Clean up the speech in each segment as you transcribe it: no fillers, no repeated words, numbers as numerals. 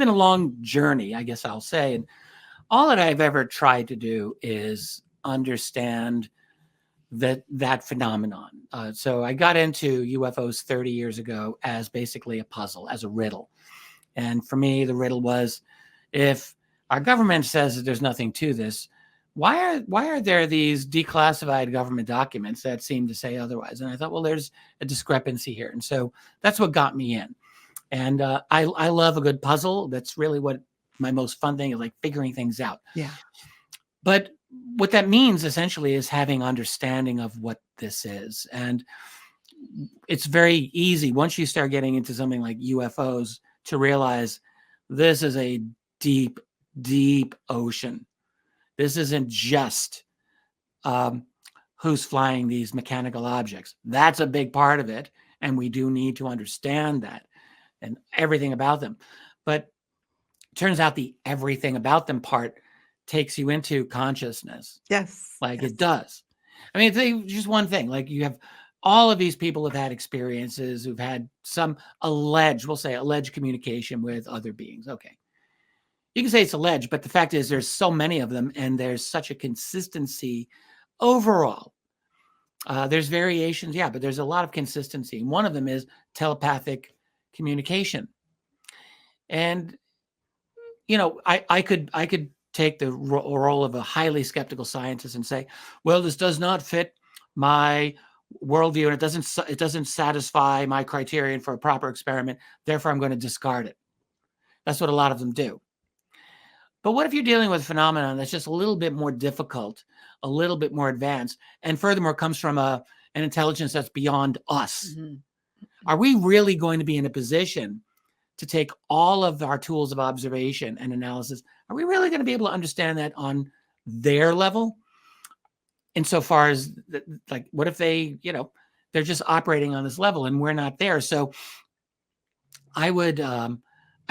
been a long journey, I guess I'll say. And all that I've ever tried to do is understand that phenomenon. So I got into UFOs 30 years ago as basically a puzzle, as a riddle. And for me, the riddle was, if our government says that there's nothing to this, why are there these declassified government documents that seem to say otherwise? And I thought, well, there's a discrepancy here. And so that's what got me in. And I love a good puzzle. That's really what my most fun thing is, like figuring things out. Yeah. But what that means essentially is having understanding of what this is. And it's very easy once you start getting into something like UFOs to realize this is a deep, deep ocean. This isn't just who's flying these mechanical objects. That's a big part of it. And we do need to understand that and everything about them. But it turns out the everything about them part takes you into consciousness. Yes. Like yes. it does. I mean, it's just one thing. Like you have all of these people have had experiences, who've had some alleged communication with other beings. Okay. You can say it's alleged, but the fact is there's so many of them and there's such a consistency overall. There's variations, yeah, but there's a lot of consistency. And one of them is telepathic communication. And, you know, I could take the role of a highly skeptical scientist and say, well, this does not fit my worldview and it doesn't satisfy my criterion for a proper experiment. Therefore, I'm going to discard it. That's what a lot of them do. But what if you're dealing with a phenomenon that's just a little bit more difficult, a little bit more advanced, and furthermore comes from an intelligence that's beyond us? Mm-hmm. Are we really going to be in a position to take all of our tools of observation and analysis? Are we really going to be able to understand that on their level? Insofar as, like, what if they, they're just operating on this level and we're not there? So I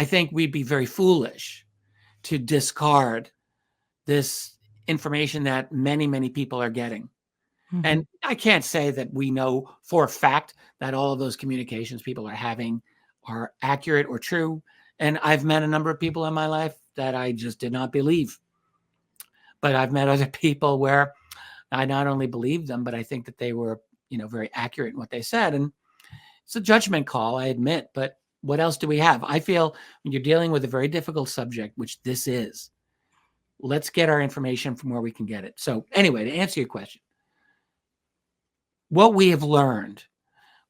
think we'd be very foolish to discard this information that many, many people are getting. Mm-hmm. And I can't say that we know for a fact that all of those communications people are having are accurate or true. And I've met a number of people in my life that I just did not believe. But I've met other people where I not only believed them, but I think that they were, very accurate in what they said. And it's a judgment call, I admit, but what else do we have? I feel when you're dealing with a very difficult subject, which this is, let's get our information from where we can get it. So anyway, to answer your question, what we have learned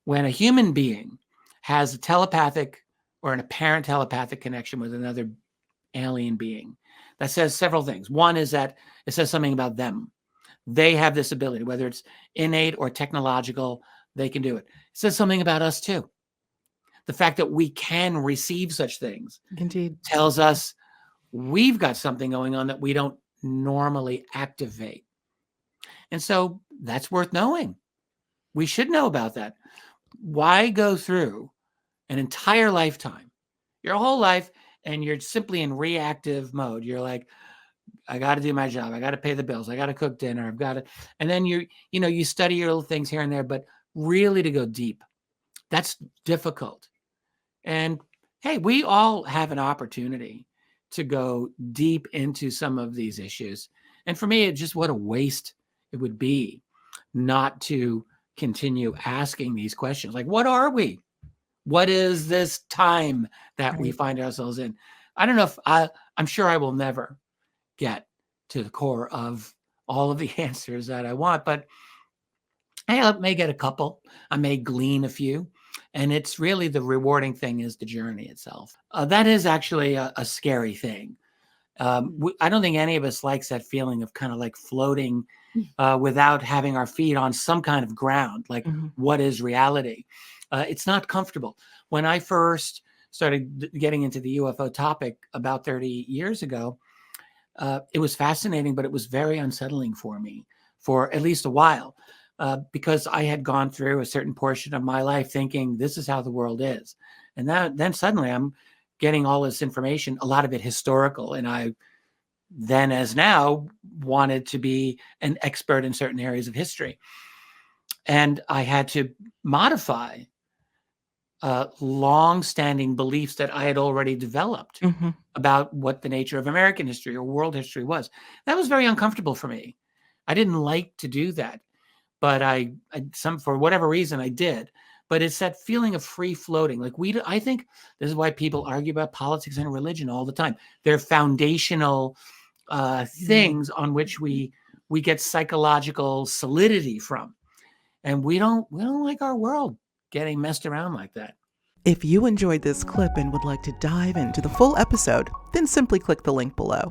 when a human being has a telepathic or an apparent telepathic connection with another alien being, that says several things. One is that it says something about them. They have this ability, whether it's innate or technological, they can do it. It says something about us too. The fact that we can receive such things Indeed tells us we've got something going on that we don't normally activate. And so that's worth knowing. We should know about that. Why go through an entire lifetime, your whole life, and you're simply in reactive mode? You're like, I got to do my job. I got to pay the bills. I got to cook dinner. I've got to, and then you study your little things here and there, but really to go deep, that's difficult. And hey, we all have an opportunity to go deep into some of these issues. And for me, it's just what a waste it would be not to continue asking these questions. Like, what are we? What is this time that we find ourselves in? I don't know if I'm sure I will never get to the core of all of the answers that I want, but I may get a couple. I may glean a few. And it's really the rewarding thing is the journey itself. That is actually a scary thing. I don't think any of us likes that feeling of kind of like floating without having our feet on some kind of ground. Like, what is reality? It's not comfortable. When I first started getting into the UFO topic about 30 years ago, it was fascinating, but it was very unsettling for me for at least a while. Because I had gone through a certain portion of my life thinking this is how the world is. And then suddenly I'm getting all this information, a lot of it historical. And I then, as now, wanted to be an expert in certain areas of history. And I had to modify long-standing beliefs that I had already developed Mm-hmm. about what the nature of American history or world history was. That was very uncomfortable for me. I didn't like to do that, but for whatever reason I did. But it's that feeling of free floating. Like I think this is why people argue about politics and religion all the time. They're foundational things on which we get psychological solidity from, and we don't like our world getting messed around like that. If you enjoyed this clip and would like to dive into the full episode, then simply click the link below.